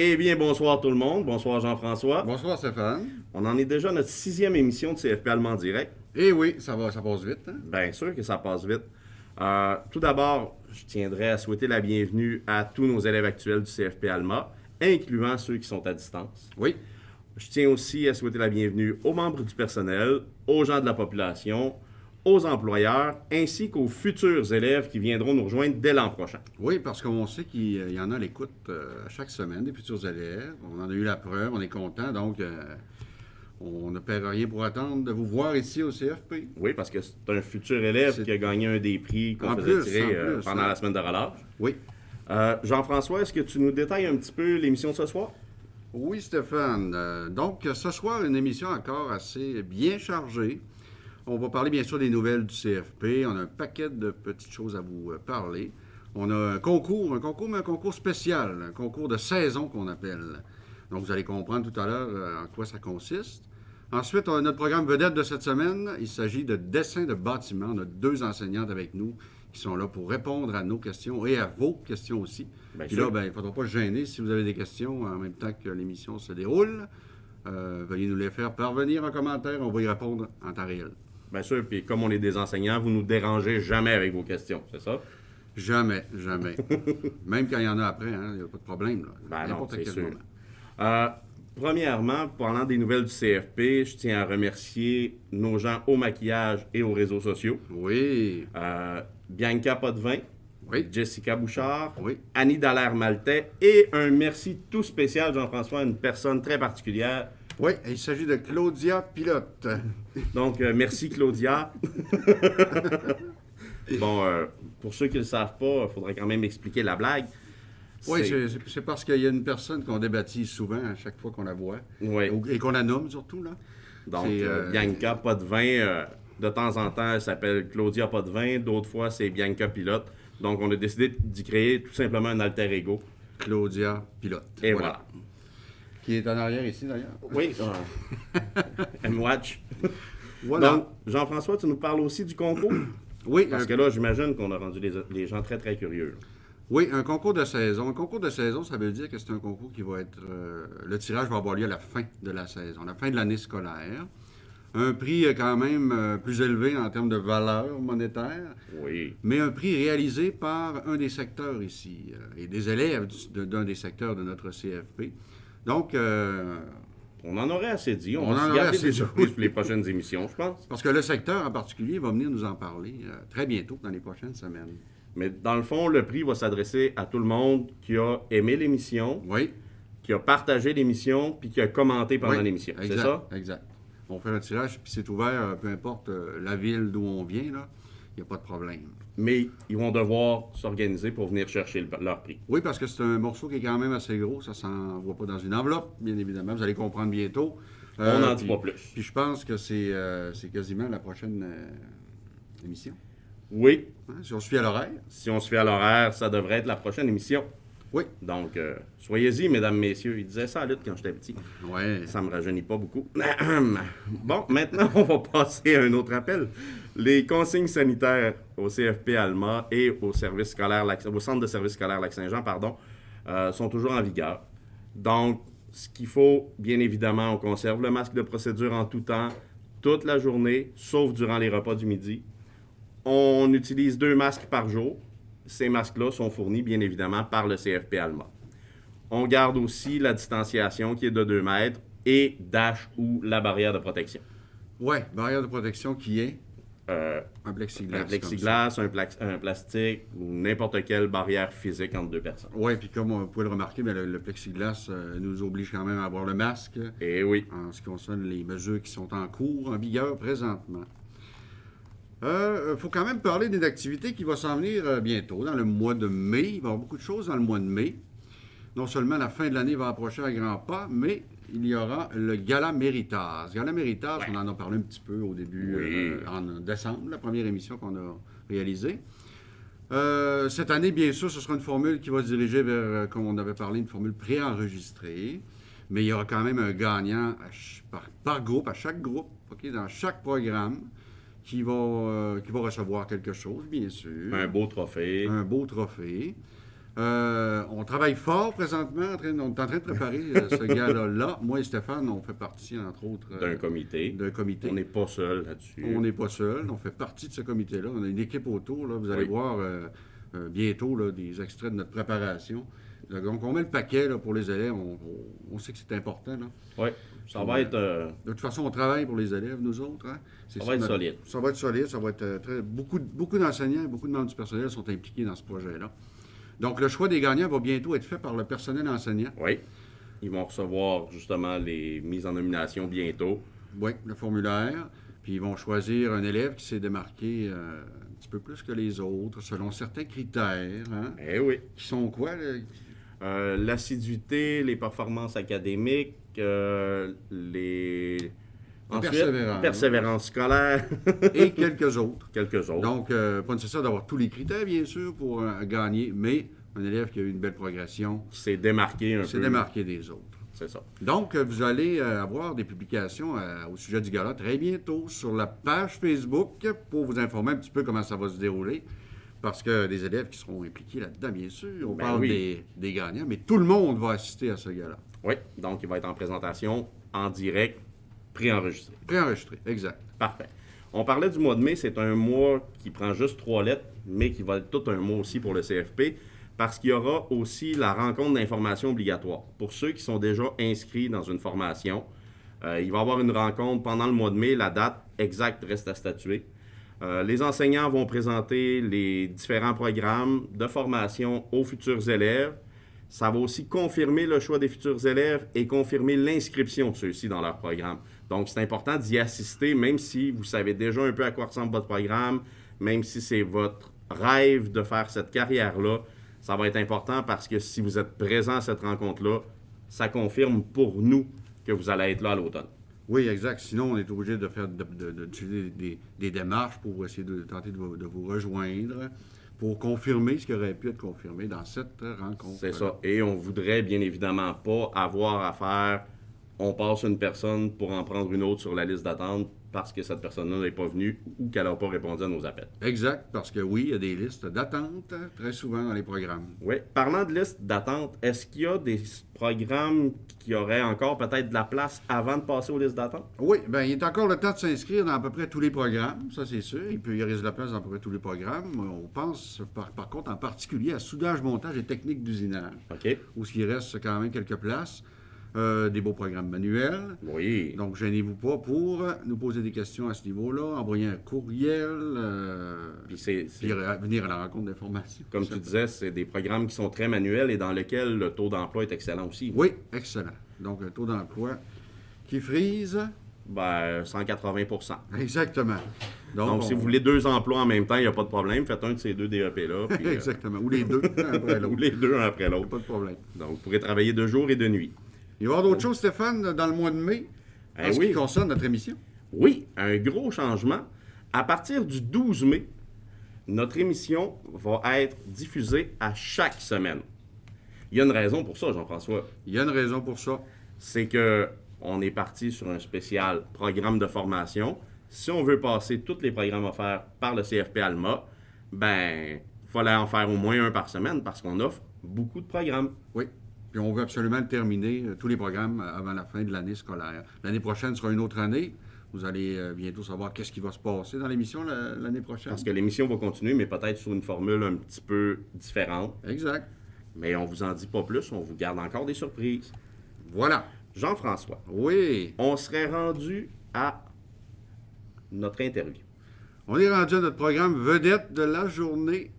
Eh bien, bonsoir tout le monde. Bonsoir Jean-François. Bonsoir Stéphane. On en est déjà à notre 6e émission de CFP Allemand Direct. Eh oui, ça passe vite. Hein? Bien sûr que ça passe vite. Tout d'abord, je tiendrais à souhaiter la bienvenue à tous nos élèves actuels du CFP Alma, incluant ceux qui sont à distance. Oui. Je tiens aussi à souhaiter la bienvenue aux membres du personnel, aux gens de la population, aux employeurs, ainsi qu'aux futurs élèves qui viendront nous rejoindre dès l'an prochain. Oui, parce qu'on sait qu'il y en a à l'écoute à chaque semaine, des futurs élèves. On en a eu la preuve, on est content, donc on ne perd rien pour attendre de vous voir ici au CFP. Oui, parce que c'est un futur élève qui a gagné un des prix qu'on faisait tirer pendant la semaine de relâche. Oui. Jean-François, est-ce que tu nous détailles un petit peu l'émission de ce soir? Oui, Stéphane. Donc, ce soir, une émission encore assez bien chargée. On va parler bien sûr des nouvelles du CFP. On a un paquet de petites choses à vous parler. On a un concours, mais un concours spécial, un concours de saison qu'on appelle. Donc, vous allez comprendre tout à l'heure en quoi ça consiste. Ensuite, on a notre programme vedette de cette semaine. Il s'agit de dessin de bâtiment. On a 2 enseignantes avec nous qui sont là pour répondre à nos questions et à vos questions aussi. Puis là, il ne faudra pas se gêner si vous avez des questions en même temps que l'émission se déroule. Veuillez nous les faire parvenir en commentaire. On va y répondre en temps réel. Bien sûr, puis comme on est des enseignants, vous nous dérangez jamais avec vos questions, c'est ça? Jamais. Même quand il y en a après, il n'y a pas de problème. Là. Non, c'est sûr. Premièrement, parlant des nouvelles du CFP, je tiens à remercier nos gens au maquillage et aux réseaux sociaux. Oui. Bianca Potvin, oui. Jessica Bouchard, oui. Annie Dallaire-Maltais et un merci tout spécial, Jean-François, à une personne très particulière. Oui, il s'agit de Claudia Pilote. Donc, merci Claudia. Bon, pour ceux qui ne le savent pas, il faudrait quand même expliquer la blague. Oui, c'est parce qu'il y a une personne qu'on débaptise souvent à chaque fois qu'on la voit. Oui. Et qu'on la nomme surtout, là. Donc, Bianca Potvin, de temps en temps, elle s'appelle Claudia Potvin. D'autres fois, c'est Bianca Pilote. Donc, on a décidé d'y créer tout simplement un alter ego. Claudia Pilote. Et voilà. Qui est en arrière ici, d'ailleurs. Oui. M-Watch. Voilà. Donc, Jean-François, tu nous parles aussi du concours? Oui. Parce que là, j'imagine qu'on a rendu les gens très, très curieux. Oui, un concours de saison. Un concours de saison, ça veut dire que c'est un concours qui va être... le tirage va avoir lieu à la fin de la saison, à la fin de l'année scolaire. Un prix quand même plus élevé en termes de valeur monétaire. Oui. Mais un prix réalisé par un des secteurs ici, et des élèves d'un des secteurs de notre CFP. Donc... on en aurait assez dit. On va se garder des surprises pour les prochaines émissions, je pense. Parce que le secteur en particulier va venir nous en parler très bientôt, dans les prochaines semaines. Mais dans le fond, le prix va s'adresser à tout le monde qui a aimé l'émission, oui. qui a partagé l'émission, puis qui a commenté pendant l'émission. Exact, c'est ça? Exact. On va faire un tirage, puis c'est ouvert, peu importe la ville d'où on vient, là, il n'y a pas de problème. Mais ils vont devoir s'organiser pour venir chercher leur prix. Oui, parce que c'est un morceau qui est quand même assez gros. Ça ne s'envoie pas dans une enveloppe, bien évidemment. Vous allez comprendre bientôt. On n'en dit pas plus. Puis je pense que c'est quasiment la prochaine émission. Oui. Hein, si on se fie à l'horaire. Si on se fie à l'horaire, ça devrait être la prochaine émission. Oui. Donc, soyez-y, mesdames, messieurs. Il disait ça à lutte quand j'étais petit. Oui. Ça me rajeunit pas beaucoup. Bon, maintenant, on va passer à un autre appel. Les consignes sanitaires au CFP Alma et au centre de service scolaire Lac-Saint-Jean, sont toujours en vigueur. Donc, ce qu'il faut, bien évidemment, on conserve le masque de procédure en tout temps, toute la journée, sauf durant les repas du midi. On utilise 2 masques par jour. Ces masques-là sont fournis, bien évidemment, par le CFP Alma. On garde aussi la distanciation qui est de 2 mètres et dash ou la barrière de protection. Oui, barrière de protection qui est un plexiglas. Un plexiglas, un plastique ou n'importe quelle barrière physique entre 2 personnes. Oui, puis comme vous pouvez le remarquer, le plexiglas nous oblige quand même à avoir le masque. Et oui. En ce qui concerne les mesures qui sont en cours, en vigueur présentement. Faut quand même parler d'une activité qui va s'en venir bientôt, dans le mois de mai. Il va y avoir beaucoup de choses dans le mois de mai. Non seulement la fin de l'année va approcher à grands pas, mais il y aura le Gala Méritas. Gala Méritas, on en a parlé un petit peu au début, en décembre, la première émission qu'on a réalisée. Cette année, bien sûr, ce sera une formule qui va se diriger vers, comme on avait parlé, une formule préenregistrée. Mais il y aura quand même un gagnant par groupe, à chaque groupe, okay, dans chaque programme, qui va recevoir quelque chose, bien sûr. Un beau trophée. Un beau trophée. On travaille fort présentement, on est en train de préparer ce gala-là. Moi et Stéphane, on fait partie, entre autres, D'un comité. On n'est pas seul là-dessus. On n'est pas seul, on fait partie de ce comité-là. On a une équipe autour, là. Vous allez voir bientôt là, des extraits de notre préparation. Donc, on met le paquet là, pour les élèves. On sait que c'est important. Oui, ça va être... De toute façon, on travaille pour les élèves, nous autres. Hein? Ça va être solide. Ça va être solide, ça va être beaucoup d'enseignants et beaucoup de membres du personnel sont impliqués dans ce projet-là. Donc, le choix des gagnants va bientôt être fait par le personnel enseignant. Oui. Ils vont recevoir justement les mises en nomination bientôt. Oui, le formulaire. Puis, ils vont choisir un élève qui s'est démarqué un petit peu plus que les autres, selon certains critères. Hein? Eh oui. Qui sont quoi, là? L'assiduité, les performances académiques, persévérance scolaire. Et quelques autres. Quelques autres. Donc, pas nécessaire d'avoir tous les critères, bien sûr, pour gagner, mais un élève qui a eu une belle progression. Qui s'est démarqué un peu. Qui s'est démarqué des autres. C'est ça. Donc, vous allez avoir des publications au sujet du gala très bientôt sur la page Facebook pour vous informer un petit peu comment ça va se dérouler. Parce que des élèves qui seront impliqués là-dedans, bien sûr. On parle des gagnants, mais tout le monde va assister à ce gala. Oui, donc il va être en présentation, en direct, préenregistré. Préenregistré, exact. Parfait. On parlait du mois de mai, c'est un mois qui prend juste 3 lettres, mais qui va être tout un mois aussi pour le CFP, parce qu'il y aura aussi la rencontre d'information obligatoire. Pour ceux qui sont déjà inscrits dans une formation, il va y avoir une rencontre pendant le mois de mai, la date exacte reste à statuer. Les enseignants vont présenter les différents programmes de formation aux futurs élèves. Ça va aussi confirmer le choix des futurs élèves et confirmer l'inscription de ceux-ci dans leur programme. Donc, c'est important d'y assister, même si vous savez déjà un peu à quoi ressemble votre programme, même si c'est votre rêve de faire cette carrière-là. Ça va être important parce que si vous êtes présent à cette rencontre-là, ça confirme pour nous que vous allez être là à l'automne. Oui, exact. Sinon, on est obligé de faire des démarches pour essayer de tenter de vous rejoindre, pour confirmer ce qui aurait pu être confirmé dans cette rencontre. C'est ça. Et on voudrait bien évidemment pas avoir à faire, on passe une personne pour en prendre une autre sur la liste d'attente parce que cette personne-là n'est pas venue ou qu'elle n'a pas répondu à nos appels. Exact, parce que oui, il y a des listes d'attente très souvent dans les programmes. Oui. Parlant de listes d'attente, est-ce qu'il y a des programmes qui auraient encore peut-être de la place avant de passer aux listes d'attente? Oui, bien, il est encore le temps de s'inscrire dans à peu près tous les programmes, ça c'est sûr. Il y reste de la place dans à peu près tous les programmes. On pense par contre en particulier à soudage, montage et technique d'usinage. OK. Où il reste quand même quelques places. Des beaux programmes manuels. Oui. Donc, gênez-vous pas pour nous poser des questions à ce niveau-là, envoyer un courriel, puis venir à la rencontre d'information. Comme tu disais, c'est des programmes qui sont très manuels et dans lesquels le taux d'emploi est excellent aussi. Oui, excellent. Donc, un taux d'emploi qui frise. 180 %. Exactement. Donc si vous voulez 2 emplois en même temps, il n'y a pas de problème. Faites un de ces 2 DEP-là. Puis, exactement. Ou les deux, un après l'autre. Ou les deux, un après l'autre. Pas de problème. Donc, vous pourrez travailler de jour et de nuit. Il va y avoir d'autres choses, Stéphane, dans le mois de mai, en ce qui concerne notre émission? Oui, un gros changement. À partir du 12 mai, notre émission va être diffusée à chaque semaine. Il y a une raison pour ça, Jean-François. Il y a une raison pour ça. C'est qu'on est parti sur un spécial programme de formation. Si on veut passer tous les programmes offerts par le CFP Alma, il fallait en faire au moins un par semaine parce qu'on offre beaucoup de programmes. Oui. Puis on veut absolument terminer tous les programmes avant la fin de l'année scolaire. L'année prochaine sera une autre année. Vous allez bientôt savoir qu'est-ce qui va se passer dans l'émission l'année prochaine. Parce que l'émission va continuer, mais peut-être sous une formule un petit peu différente. Exact. Mais on vous en dit pas plus, on vous garde encore des surprises. Voilà. Jean-François. Oui. On serait rendu à notre interview. On est rendu à notre programme vedette de la journée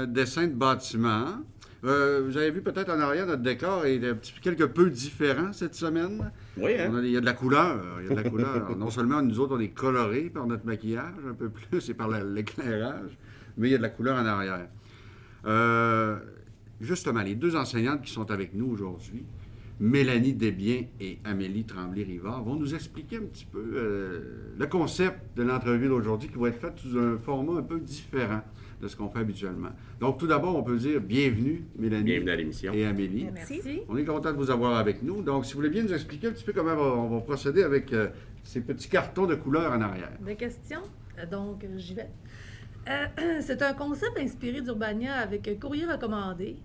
dessin de bâtiment. Vous avez vu peut-être en arrière, notre décor est quelque peu différent cette semaine. Oui, hein? Il y a de la couleur. Non seulement nous autres, on est colorés par notre maquillage un peu plus et par l'éclairage, mais il y a de la couleur en arrière. Justement, les deux enseignantes qui sont avec nous aujourd'hui, Mélanie Desbiens et Amélie Tremblay-Rivard, vont nous expliquer un petit peu le concept de l'entrevue d'aujourd'hui qui va être faite sous un format un peu différent de ce qu'on fait habituellement. Donc, tout d'abord, on peut dire bienvenue, Mélanie. Bienvenue à l'émission. Et Amélie. Merci. On est content de vous avoir avec nous. Donc, si vous voulez bien nous expliquer un petit peu comment on va procéder avec ces petits cartons de couleur en arrière. Des questions? Donc, j'y vais. C'est un concept inspiré d'Urbania avec courrier recommandé.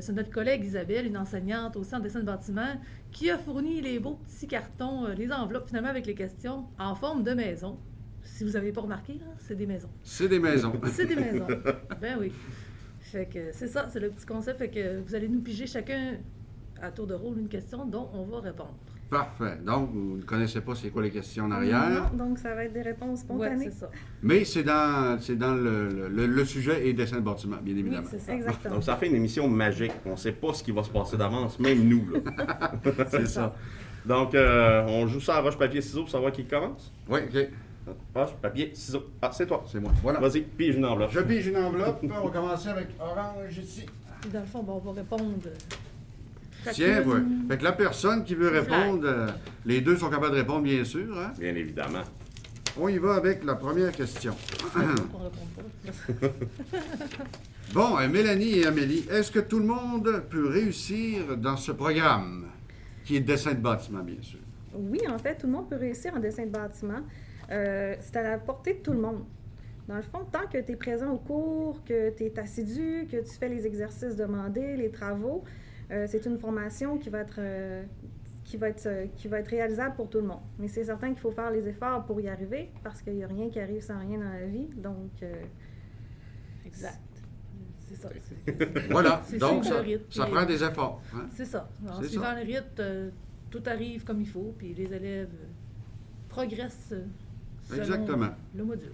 c'est notre collègue Isabelle, une enseignante au Centre dessin de bâtiment, qui a fourni les beaux petits cartons, les enveloppes finalement avec les questions en forme de maison. Si vous n'avez pas remarqué, là, c'est des maisons. C'est des maisons. C'est des maisons. Ben oui. Fait que c'est ça, c'est le petit concept. Fait que vous allez nous piger chacun à tour de rôle une question dont on va répondre. Parfait. Donc, vous ne connaissez pas c'est quoi les questions en arrière, Non, donc ça va être des réponses Ouais, spontanées. c'est ça. mais c'est dans le sujet et dessin de bâtiment, bien Oui, évidemment. c'est ça. Exactement. Donc, ça fait une émission magique. On ne sait pas ce qui va se passer d'avance, même nous. Là. C'est ça. Donc, on joue ça à roche, papier, ciseaux pour savoir qui commence. Oui, OK. Roche, papier, ciseaux. Ah, c'est toi. C'est moi. Voilà. Vas-y, pige une enveloppe. Je pige une enveloppe. On va commencer avec orange ici. Puis dans le fond, ben, on va répondre. Tiens, chacune. ouais. Fait que la personne qui veut répondre, les deux sont capables de répondre, bien sûr. Hein? Bien évidemment. On y va avec la première question. On répond pas. Bon, Mélanie et Amélie, est-ce que tout le monde peut réussir dans ce programme, qui est dessin de bâtiment, bien sûr? Oui, en fait, tout le monde peut réussir en dessin de bâtiment. C'est à la portée de tout le monde. Dans le fond, tant que tu es présent au cours, que tu es assidu, que tu fais les exercices demandés, les travaux, c'est une formation qui va être réalisable pour tout le monde. Mais c'est certain qu'il faut faire les efforts pour y arriver, parce qu'il n'y a rien qui arrive sans rien dans la vie. Donc, Exact. C'est ça. Voilà, C'est donc suivre ça, le rythme, ça puis- prend des efforts. Hein? C'est ça. En C'est suivant ça. le rythme, tout arrive comme il faut, puis les élèves progressent selon Exactement. le module.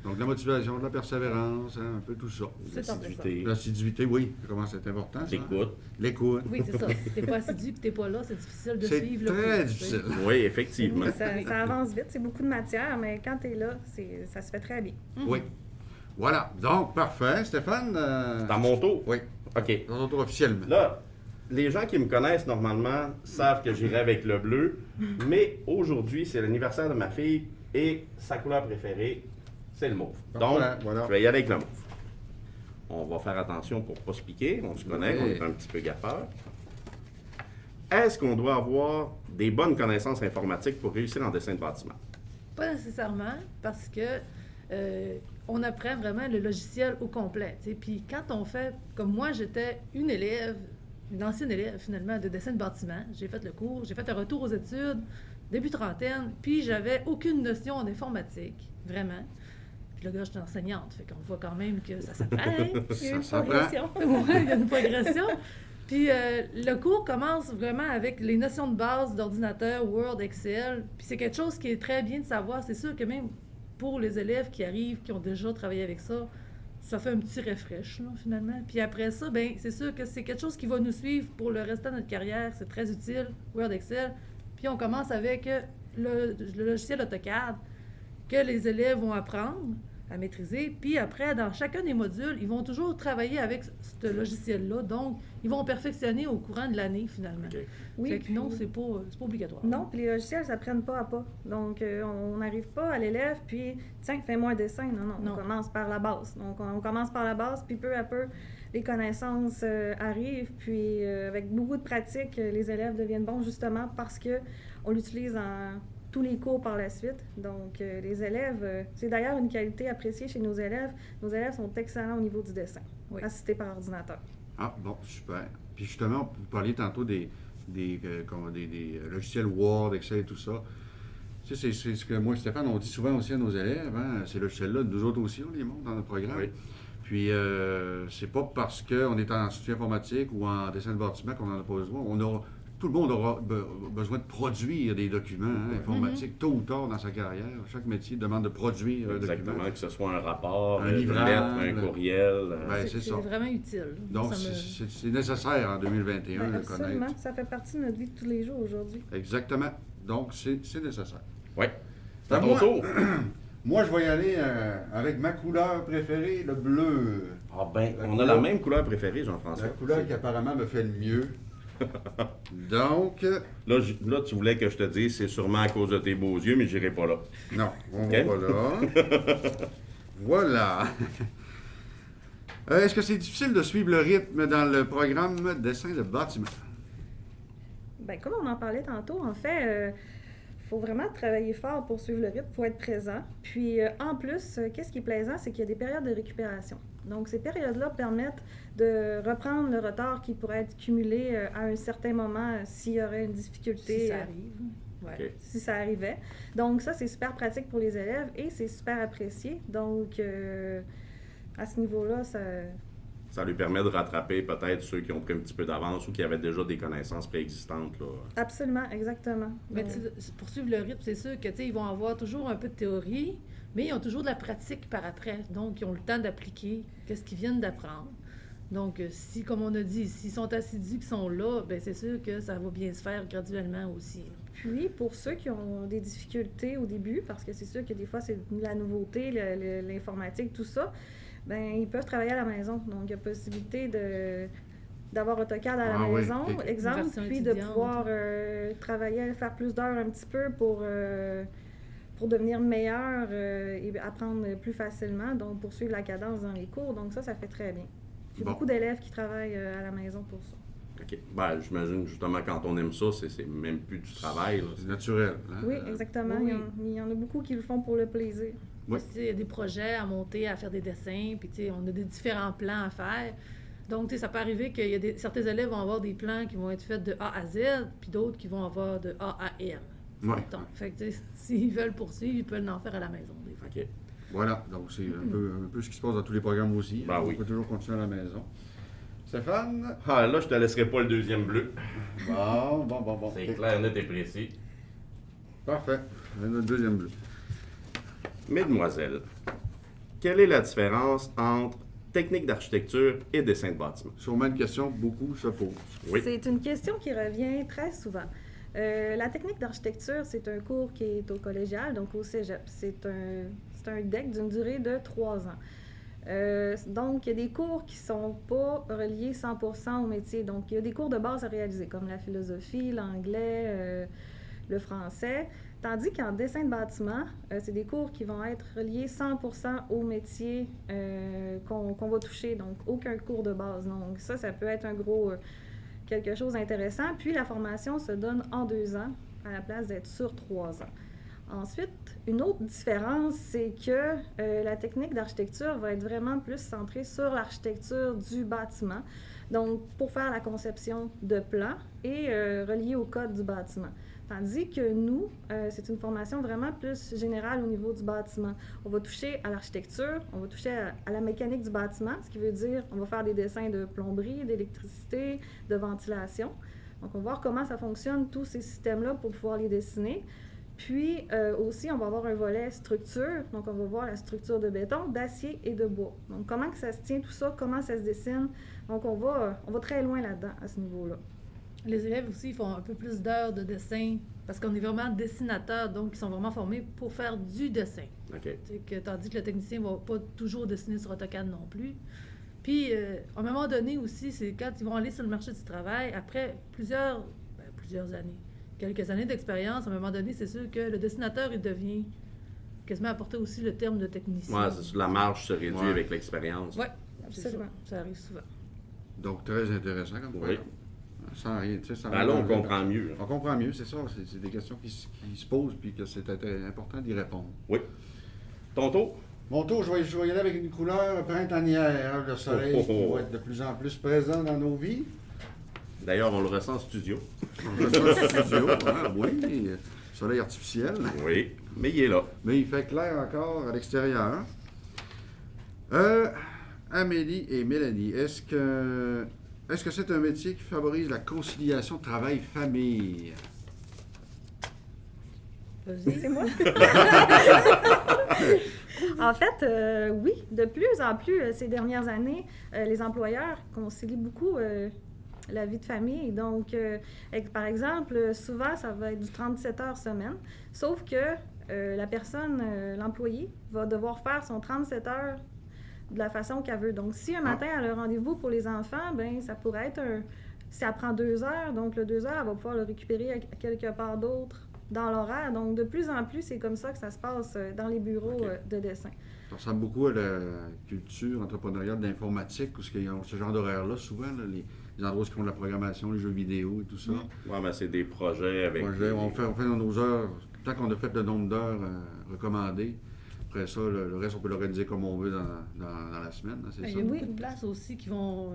Donc, de la motivation, de la persévérance, hein, un peu tout ça. C'est en fait ça. L'assiduité, L'assiduité, oui, ça commence à être important. ça, hein? l'écoute. L'écoute. Oui, c'est ça. Si t'es pas assidu et que t'es pas là, c'est difficile de C'est suivre le très cours, tu sais. difficile. Oui, effectivement. ça avance vite, c'est beaucoup de matière, mais quand tu es là, ça se fait très bien. Oui. Voilà. Donc, parfait. Stéphane? C'est à mon tour? Oui. OK. Dans ton tour officiellement. Là, les gens qui me connaissent normalement savent que j'irai avec le bleu, mais aujourd'hui, c'est l'anniversaire de ma fille et sa couleur préférée, c'est le mauve. Donc, Voilà. je vais y aller avec le mauve. On va faire attention pour ne pas se piquer. On se connaît, Oui. on est un petit peu gaffeur. Est-ce qu'on doit avoir des bonnes connaissances informatiques pour réussir en dessin de bâtiment? Pas nécessairement, parce que on apprend vraiment le logiciel au complet. Tu sais. Puis quand on fait, comme moi, j'étais une élève, une ancienne élève finalement de dessin de bâtiment. J'ai fait le cours, j'ai fait un retour aux études, début trentaine, puis j'avais aucune notion en informatique, vraiment. Puis là, je suis enseignante, fait qu'on voit quand même que ça s'apprend. Il y a eu une Ça prend. progression. Ouais, il y a une progression. Puis le cours commence vraiment avec les notions de base d'ordinateur, Word, Excel. Puis c'est quelque chose qui est très bien de savoir. C'est sûr que même pour les élèves qui arrivent, qui ont déjà travaillé avec ça, ça fait un petit refresh, là, finalement. Puis après ça, ben c'est sûr que c'est quelque chose qui va nous suivre pour le restant de notre carrière. C'est très utile, Word, Excel. Puis on commence avec le logiciel AutoCAD que les élèves vont apprendre à maîtriser. Puis après, dans chacun des modules, ils vont toujours travailler avec ce logiciel-là. Donc, ils vont perfectionner au courant de l'année, finalement. OK. Oui, Fait que non, puis- c'est pas obligatoire. Non, puis les logiciels, ça prenne pas à pas. Donc, on n'arrive pas à l'élève, puis tiens, fais-moi un dessin. Non, Non. on commence par la base. Donc, on commence par la base, puis peu à peu, les connaissances arrivent, puis avec beaucoup de pratique, les élèves deviennent bons justement parce que on l'utilise dans tous les cours par la suite. Donc, les élèves, c'est d'ailleurs une qualité appréciée chez nos élèves. Nos élèves sont excellents au niveau du dessin, Oui. assistés par ordinateur. Ah, bon, super. Puis justement, vous parliez tantôt des logiciels Word, Excel et tout ça. Tu sais, c'est ce que moi et Stéphane, on dit souvent aussi à nos élèves, hein, ces logiciels-là, nous autres aussi, on les montre dans notre programme. Oui. Puis, c'est pas parce qu'on est en soutien informatique ou en dessin de bâtiment qu'on n'en a pas besoin. Tout le monde aura besoin de produire des documents hein, informatiques tôt ou tard dans sa carrière. Chaque métier demande de produire un Exactement, document. que ce soit un rapport, Un une livrable. lettre, un courriel. Ben, c'est c'est ça. vraiment utile. Donc, Ça me- c'est nécessaire en 2021 Ben, de absolument, connaître. ça fait partie de notre vie de tous les jours aujourd'hui. Exactement. Donc, c'est nécessaire. Oui. C'est à Ben, ton moi- tour. Moi, je vais y aller avec ma couleur préférée, le bleu. Ah ben, La on a couleur- la même couleur préférée, Jean-François. La couleur qui apparemment me fait le mieux. Donc, Là, tu voulais que je te dise, c'est sûrement à cause de tes beaux yeux, mais j'irai pas là. non, on Ok. va pas là. Voilà. Est-ce que c'est difficile de suivre le rythme dans le programme dessin de bâtiment? Bien, comme on en parlait tantôt, en fait, il faut vraiment travailler fort pour suivre le rythme, il faut être présent. Puis, en plus, qu'est-ce qui est plaisant, c'est qu'il y a des périodes de récupération. Donc, ces périodes-là permettent de reprendre le retard qui pourrait être cumulé à un certain moment s'il y aurait une difficulté. Si ça arrive. Ouais. OK. Si ça arrivait. Donc, ça, c'est super pratique pour les élèves et c'est super apprécié. Donc, à ce niveau-là, Ça lui permet de rattraper peut-être ceux qui ont pris un petit peu d'avance ou qui avaient déjà des connaissances préexistantes. Là. Absolument, exactement. Mais Donc, pour suivre le rythme, c'est sûr que ils vont avoir toujours un peu de théorie, mais ils ont toujours de la pratique par après. Donc, ils ont le temps d'appliquer ce qu'ils viennent d'apprendre. Donc, si, comme on a dit, s'ils sont assidus, qu'ils sont là, bien, c'est sûr que ça va bien se faire graduellement aussi. Là. Puis, pour ceux qui ont des difficultés au début, parce que c'est sûr que des fois, c'est de la nouveauté, l'informatique, tout ça, ben ils peuvent travailler à la maison. Donc, il y a possibilité d'avoir AutoCAD à la maison, oui, okay. exemple, puis de étudiante. pouvoir travailler, faire plus d'heures un petit peu pour devenir meilleur et apprendre plus facilement, donc pour suivre la cadence dans les cours. Donc, ça fait très bien. J'ai beaucoup d'élèves qui travaillent à la maison pour ça. OK. Ben, j'imagine justement quand on aime ça, c'est même plus du travail. Là. C'est naturel. Hein? Oui, exactement. Oui. Il y en a beaucoup qui le font pour le plaisir. Oui. Il y a des projets à monter, à faire des dessins, puis on a des différents plans à faire. Donc, ça peut arriver qu'il y a certains élèves vont avoir des plans qui vont être faits de A à Z, puis d'autres qui vont avoir de A à M. Ouais. Donc, fait que, s'ils veulent poursuivre, ils peuvent en faire à la maison, des fois. OK. Voilà, donc c'est un peu ce qui se passe dans tous les programmes aussi. Ben On oui. peut toujours continuer à la maison. Stéphane? Ah, là, je te laisserai pas le deuxième bleu. Bon. C'est OK. clair, net et précis. Parfait. Notre deuxième bleu. Mesdemoiselles, quelle est la différence entre technique d'architecture et dessin de bâtiment? Sûrement une question que beaucoup se posent. Oui. C'est une question qui revient très souvent. La technique d'architecture, c'est un cours qui est au collégial, donc au cégep. C'est un DEC d'une durée de 3 ans. Donc, il y a des cours qui ne sont pas reliés 100% au métier. Donc, il y a des cours de base à réaliser, comme la philosophie, l'anglais, le français. Tandis qu'en dessin de bâtiment, c'est des cours qui vont être reliés 100% au métier qu'on va toucher. Donc, aucun cours de base. Donc, ça peut être un gros... quelque chose d'intéressant. Puis, la formation se donne en 2 ans, à la place d'être sur 3 ans. Ensuite, une autre différence, c'est que la technique d'architecture va être vraiment plus centrée sur l'architecture du bâtiment. Donc, pour faire la conception de plans et reliée au code du bâtiment. Tandis que nous, c'est une formation vraiment plus générale au niveau du bâtiment. On va toucher à l'architecture, on va toucher à la mécanique du bâtiment, ce qui veut dire on va faire des dessins de plomberie, d'électricité, de ventilation. Donc, on va voir comment ça fonctionne, tous ces systèmes-là, pour pouvoir les dessiner. Puis aussi, on va avoir un volet structure. Donc, on va voir la structure de béton, d'acier et de bois. Donc, comment que ça se tient tout ça, comment ça se dessine. Donc, on va très loin là-dedans, à ce niveau-là. Les élèves aussi font un peu plus d'heures de dessin parce qu'on est vraiment dessinateurs, donc ils sont vraiment formés pour faire du dessin. OK. Tandis que le technicien ne va pas toujours dessiner sur AutoCAD non plus. Puis, à un moment donné aussi, c'est quand ils vont aller sur le marché du travail, après plusieurs années, quelques années d'expérience, à un moment donné, c'est sûr que le dessinateur, il devient quasiment apporter aussi le terme de technicien. Ouais, c'est sûr, la marge se réduit Ouais. avec l'expérience. Oui, Absolument. ça arrive souvent. Donc, très intéressant comme Oui. programme. Sans rien, tu sais, sans Ben là, on comprend mieux. On comprend mieux, c'est ça. C'est des questions qui se posent puis que c'est important d'y répondre. Oui. Ton tour? Mon tour, je vais y aller avec une couleur printanière. Hein, le soleil qui va être de plus en plus présent dans nos vies. D'ailleurs, on le ressent en studio. On reste dans le studio, hein, oui. Soleil artificiel. Oui, mais il est là. Mais il fait clair encore à l'extérieur. Amélie et Mélanie, est-ce que c'est un métier qui favorise la conciliation travail-famille? Vas-y. C'est moi? En fait, oui, de plus en plus, ces dernières années, les employeurs concilient beaucoup la vie de famille. Donc, par exemple, souvent, ça va être du 37 heures semaine, sauf que la personne, l'employé, va devoir faire son 37 heures de la façon qu'elle veut. Donc, si un matin, elle a un rendez-vous pour les enfants, ben ça pourrait être si elle prend 2 heures, donc le 2 heures, elle va pouvoir le récupérer à quelque part d'autre dans l'horaire. Donc, de plus en plus, c'est comme ça que ça se passe dans les bureaux de dessin. Ça ressemble beaucoup à la culture entrepreneuriale de l'informatique, où ils ont ce genre d'horaire-là, souvent, là, les endroits où ils font de la programmation, les jeux vidéo et tout ça. Ouais, ben c'est des projets avec. On fait nos heures, tant qu'on a fait le nombre d'heures recommandées, Après ça, le reste, on peut l'organiser comme on veut dans la semaine, hein, c'est Il ça? y a beaucoup de places aussi qui vont,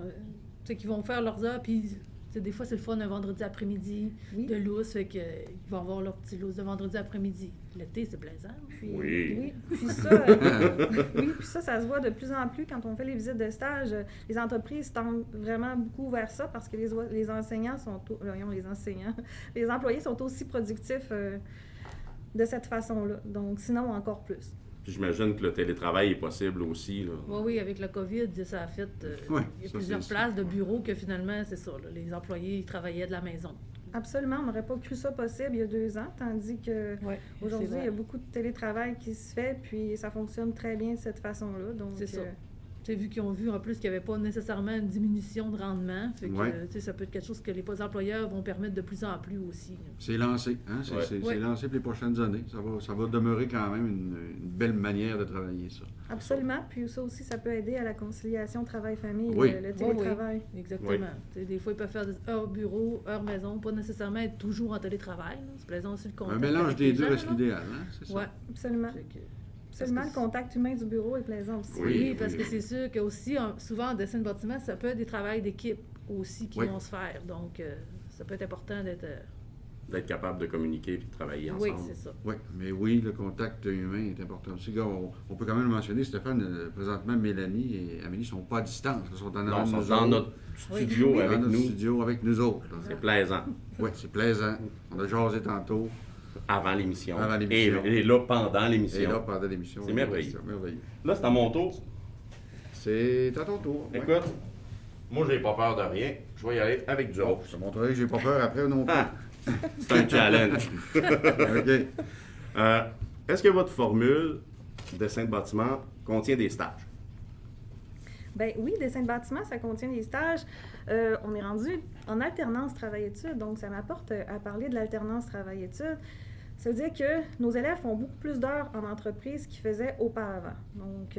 qui vont faire leurs heures, puis des fois c'est le fun un vendredi après-midi Oui. de lousse, fait qu'ils vont avoir leur petit lousse de vendredi après-midi. L'été, c'est plaisant. Puis, Oui. Puis ça, puis ça se voit de plus en plus quand on fait les visites de stage. Les entreprises tendent vraiment beaucoup vers ça parce que les enseignants sont, les employés sont aussi productifs de cette façon-là. Donc, sinon, encore plus. Puis j'imagine que le télétravail est possible aussi. Là. Oui, avec la COVID, ça a fait. Oui, il y a ça, plusieurs c'est places de bureaux que finalement, c'est ça. Là, les employés ils travaillaient de la maison. Absolument, on n'aurait pas cru ça possible il y a 2 ans, tandis que Ouais, aujourd'hui, c'est vrai. il y a beaucoup de télétravail qui se fait, puis ça fonctionne très bien de cette façon-là. Donc, C'est ça. Vu qu'ils ont vu en plus qu'il n'y avait pas nécessairement une diminution de rendement. Fait que, Ouais. ça peut être quelque chose que les employeurs vont permettre de plus en plus aussi. C'est lancé, hein? Ouais. C'est lancé pour les prochaines années. Ça va demeurer quand même une belle manière de travailler ça. Absolument, puis ça aussi, ça peut aider à la conciliation travail-famille, Oui. le télétravail. Exactement. Des fois, ils peuvent faire des heures bureau, heures maison, pas nécessairement être toujours en télétravail. Là. C'est plaisant aussi le contact. Un mélange avec des les deux gens, reste là. l'idéal, hein? C'est ça? Ouais. Absolument. Fait que- Absolument, parce le que contact humain du bureau est plaisant aussi. Oui. parce que c'est sûr que aussi, souvent en dessin de bâtiment, ça peut être des travails d'équipe aussi qui Oui. vont se faire. Donc, ça peut être important d'être. D'être capable de communiquer et de travailler Oui, ensemble. c'est ça. Oui, mais oui, le contact humain est important aussi. Gars, on peut quand même le mentionner, Stéphane, présentement, Mélanie et Amélie ne sont pas à distance. Ils sont en Non, avant ils de sont nous dans autres. notre studio Dans avec notre nous. studio avec nous autres. C'est plaisant. Oui, c'est plaisant. On a jasé tantôt. Avant l'émission. Avant l'émission. Et là, pendant l'émission. Et là, pendant l'émission. C'est merveilleux. C'est merveilleux. Là, c'est à mon tour. C'est à ton tour. ouais. Écoute, moi, j'ai pas peur de rien. Je vais y aller avec du rose. Je te montrerai que j'ai pas peur après non plus. Ah, c'est un challenge. OK. Est-ce que votre formule dessin de bâtiment contient des stages? Ben oui, dessin de bâtiment, ça contient des stages. On est rendu en alternance travail-études, donc ça m'apporte à parler de l'alternance travail-études. Ça veut dire que nos élèves font beaucoup plus d'heures en entreprise qu'ils faisaient auparavant. Donc,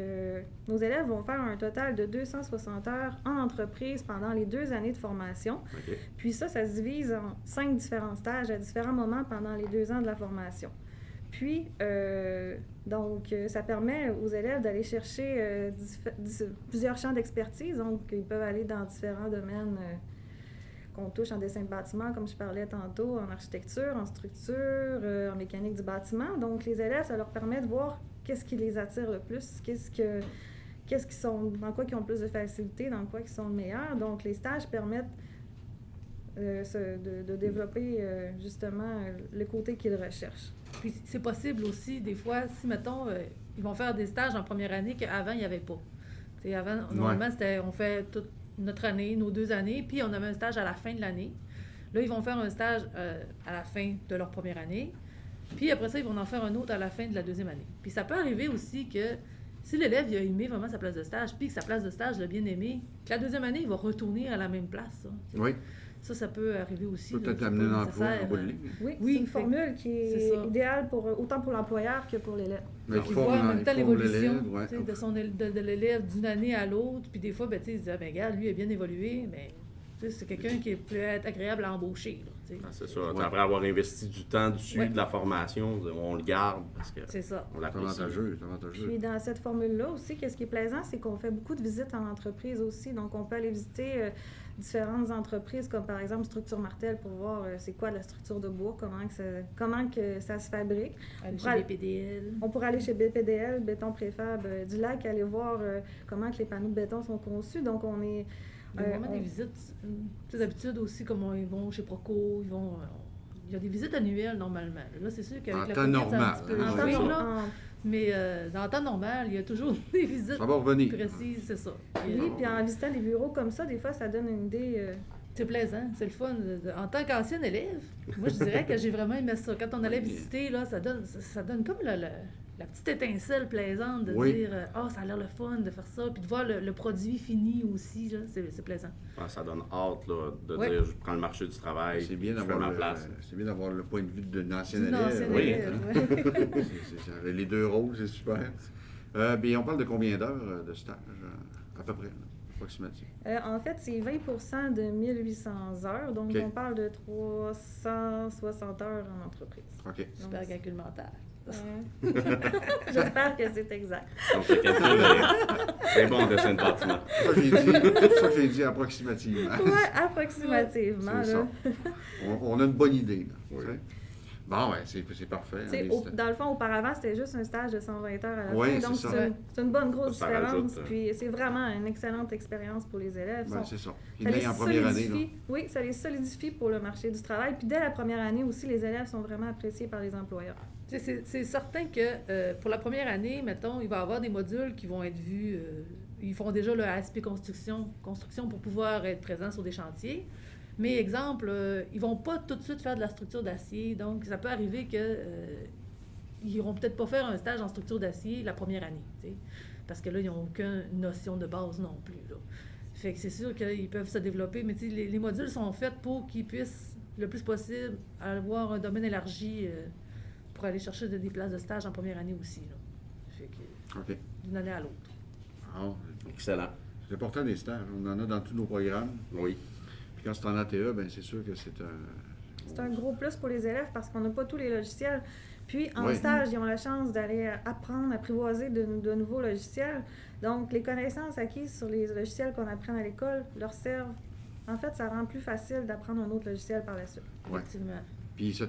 nos élèves vont faire un total de 260 heures en entreprise pendant les 2 années de formation. OK. Puis ça se divise en 5 différents stages à différents moments pendant les 2 ans de la formation. Puis, ça permet aux élèves d'aller chercher plusieurs champs d'expertise. Donc, ils peuvent aller dans différents domaines qu'on touche en dessin de bâtiment, comme je parlais tantôt, en architecture, en structure, en mécanique du bâtiment. Donc, les élèves, ça leur permet de voir qu'est-ce qui les attire le plus, dans quoi ils ont le plus de facilité, dans quoi ils sont le meilleurs. Donc, les stages permettent de développer justement le côté qu'ils recherchent. Puis c'est possible aussi, des fois, si, mettons, ils vont faire des stages en première année qu'avant, il n'y avait pas. T'sais, avant, normalement, on fait toute notre année, nos 2 années, puis on avait un stage à la fin de l'année. Là, ils vont faire un stage à la fin de leur première année, puis après ça, ils vont en faire un autre à la fin de la 2e année. Puis ça peut arriver aussi que si l'élève il a aimé vraiment sa place de stage, puis que sa place de stage l'a bien aimé, que la 2e année, il va retourner à la même place. Ça, Oui. ça peut arriver aussi. Peut-être là, c'est amener pas l'emploi en nécessaire, bout de ligne. Oui, Oui, c'est une fait- formule qui c'est est ça. idéale autant pour l'employeur que pour l'élève. Mais Il voit en même temps il forme l'évolution l'élève, ouais. de l'élève d'une année à l'autre. Puis des fois, ben, il se dit, ah, ben, regarde, lui, il a bien évolué, mais c'est quelqu'un qui peut être agréable à embaucher. Là, Ah, c'est ça. Ouais. Après avoir investi du temps dessus, Ouais. de la formation, on le garde parce que c'est ça. on C'est l'apprécie. avantageux, c'est avantageux. Puis dans cette formule-là aussi, qu'est-ce qui est plaisant, c'est qu'on fait beaucoup de visites en entreprise aussi. Donc, on peut aller visiter différentes entreprises, comme par exemple Structure Martel, pour voir c'est quoi la structure de bois, comment que ça se fabrique. Aller pourrait- chez BPDL. On pourrait aller chez BPDL, Béton Préfab du Lac, aller voir comment que les panneaux de béton sont conçus. Donc, on est... Il y a vraiment des visites. D'habitude aussi, comme ils vont chez Proco, il y a des visites annuelles normalement. Là, c'est sûr qu'avec En la temps COVID, normal, c'est un petit peu hein, En oui, joué, temps- là. en- Mais dans le temps normal, il y a toujours des visites Ça va revenir. précises, c'est ça. Oui, puis en visitant des bureaux comme ça, des fois, ça donne une idée... C'est plaisant, c'est le fun. En tant qu'ancienne élève, moi, je dirais que j'ai vraiment aimé ça. Quand on allait Oui. visiter, là, ça donne comme la petite étincelle plaisante de Oui. dire « Ah, ça a l'air le fun de faire ça », puis de voir le produit fini aussi, là, c'est plaisant. Ah, ça donne hâte là, de Ouais. dire je prends le marché du travail, C'est bien je fais d'avoir ma place. c'est bien d'avoir le point de vue d'un ancien D'une élève. ancienne oui. élève, ouais. Les 2 rôles, c'est super. Bien, on parle de combien d'heures de stage, à peu près? approximatif? En fait, c'est 20 de 1800 heures, donc OK. on parle de 360 heures en entreprise. OK. Super calcul mental. J'espère que c'est exact. Donc, le calcul, c'est bon, dessin de bâtiment. C'est pour ça que j'ai dit approximativement. Oui, approximativement. C'est Là. ça. On a une bonne idée. Là, Oui. tu sais. Bon, ouais, c'est parfait. Tu sais, dans le fond, auparavant, c'était juste un stage de 120 heures à la Oui, fin. Donc, c'est ça. c'est une bonne grosse Ça différence. rajoute, Puis, c'est vraiment une excellente expérience pour les élèves. Ben, c'est ça. Ils Ça les naissent en première année. Là. solidifie. Oui, ça les solidifie pour le marché du travail. Puis, dès la première année aussi, les élèves sont vraiment appréciés par les employeurs. C'est certain que pour la première année, mettons, il va y avoir des modules qui vont être vus. Ils font déjà le ASP construction pour pouvoir être présents sur des chantiers. Mais exemple, ils vont pas tout de suite faire de la structure d'acier. Donc, ça peut arriver que ils n'iront peut-être pas faire un stage en structure d'acier la première année. T'sais, parce que là, ils n'ont aucune notion de base non plus. Là. Fait que c'est sûr qu'ils peuvent se développer, mais les modules sont faits pour qu'ils puissent, le plus possible, avoir un domaine élargi pour aller chercher des places de stage en première année aussi. Là. Fait que OK. d'une année à l'autre. Ah, Excellent. c'est important des stages. On en a dans tous nos programmes. Oui. Puis quand c'est en ATE, ben c'est sûr que c'est un... C'est un gros plus pour les élèves parce qu'on n'a pas tous les logiciels. Puis, en Oui. stage, ils ont la chance d'aller apprendre, apprivoiser de nouveaux logiciels. Donc, les connaissances acquises sur les logiciels qu'on apprend à l'école leur servent. En fait, ça rend plus facile d'apprendre un autre logiciel par la suite. Ouais. Effectivement. Puis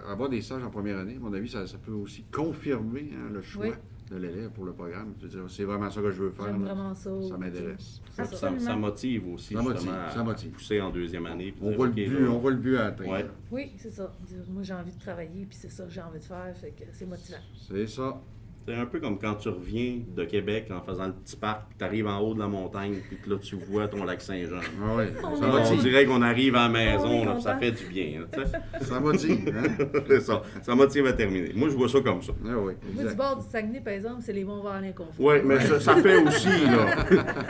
avoir des stages en première année, à mon avis, ça peut aussi confirmer le choix Oui. de l'élève pour le programme. Je veux dire, c'est vraiment ça que je veux faire. J'aime là. vraiment ça. Ça m'intéresse. C'est ça. Ça motive aussi, Ça motive, justement, ça motive. à pousser en deuxième année. puis On dire, voit, OK, le but, là, on voit le but à atteindre. Ouais. Oui, c'est ça. Dire, moi, j'ai envie de travailler, puis c'est ça que j'ai envie de faire. Fait que c'est motivant. C'est ça. C'est un peu comme quand tu reviens de Québec en faisant le petit parc, puis tu arrives en haut de la montagne, puis que là, tu vois ton lac Saint-Jean. Ah oui, On ça est On motive. dirait qu'on arrive à la On maison, est là, ça content. fait du bien. Là, tu sais. Ça motive, hein? C'est ça. Ça motive à terminer. Moi, je vois ça comme ça. Ah oui, Moi, du exact. bord du Saguenay, par exemple, c'est les Mont-Valin qu'on fait. Oui, mais ça fait aussi, là.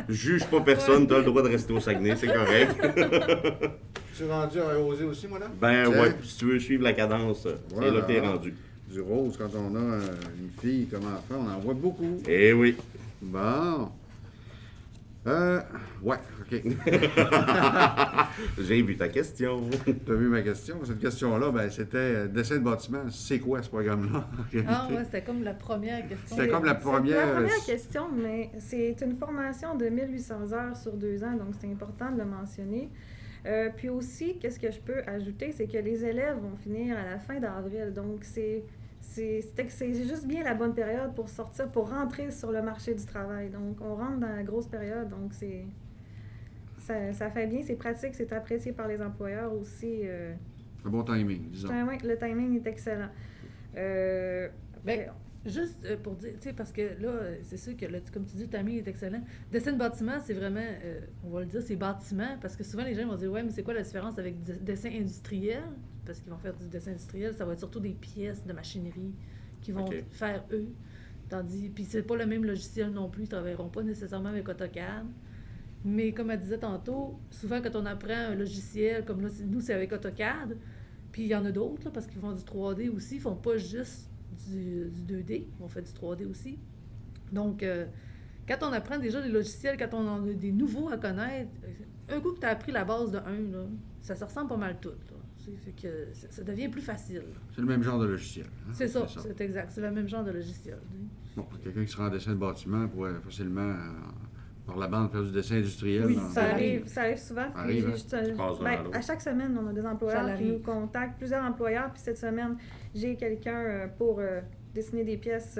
Juge pas personne, t'as le droit de rester au Saguenay, c'est correct. Tu es rendu à oser aussi, moi, là? Ben Tiens. ouais, si tu veux suivre la cadence, c'est Voilà. là que t'es rendu. Du rose, quand on a une fille comme enfant, on en voit beaucoup. Eh oui. Bon. Ouais, OK. J'ai vu ta question. Tu as vu ma question? Cette question-là, ben, c'était dessin de bâtiment. C'est quoi ce programme-là? en réalité? Ah ouais, c'était comme la première question. C'était comme la C'est première. la première question, mais c'est une formation de 1800 heures sur 2 ans, donc c'est important de le mentionner. Puis aussi, qu'est-ce que je peux ajouter, c'est que les élèves vont finir à la fin d'avril, donc c'est juste bien la bonne période pour sortir, pour rentrer sur le marché du travail. Donc, on rentre dans la grosse période, donc ça fait bien, c'est pratique, c'est apprécié par les employeurs aussi. Un bon timing, disons. Oui, le timing est excellent. Ben, juste pour dire, tu sais, parce que là, c'est sûr que, comme tu dis, le timing est excellent. Dessin de bâtiment, c'est vraiment, on va le dire, c'est bâtiment, parce que souvent les gens vont dire, ouais, mais c'est quoi la différence avec dessin industriel? Parce qu'ils vont faire du dessin industriel, ça va être surtout des pièces de machinerie qu'ils vont OK. faire eux. Tandis, puis c'est pas le même logiciel non plus, ils travailleront pas nécessairement avec AutoCAD. Mais comme elle disait tantôt, souvent quand on apprend un logiciel, comme là, nous c'est avec AutoCAD, puis il y en a d'autres, là, parce qu'ils font du 3D aussi, ils font pas juste du 2D, on fait du 3D aussi. Donc, quand on apprend déjà des logiciels, quand on en a des nouveaux à connaître, un coup que tu as appris la base de un, là, ça se ressemble pas mal tout. Là. Fait que ça devient plus facile. C'est le même genre de logiciel. Hein? C'est ça, c'est exact. C'est le même genre de logiciel. Bon, quelqu'un qui sera en dessin de bâtiment pourrait facilement, par la bande, faire du dessin industriel. Oui, dans- ça arrive. Ça arrive souvent. Puis Arrive, hein? juste, passes d'un à l'autre. à chaque semaine, on a des employeurs Ça qui nous arrive. contactent, plusieurs employeurs. Puis cette semaine, j'ai quelqu'un pour dessiner des pièces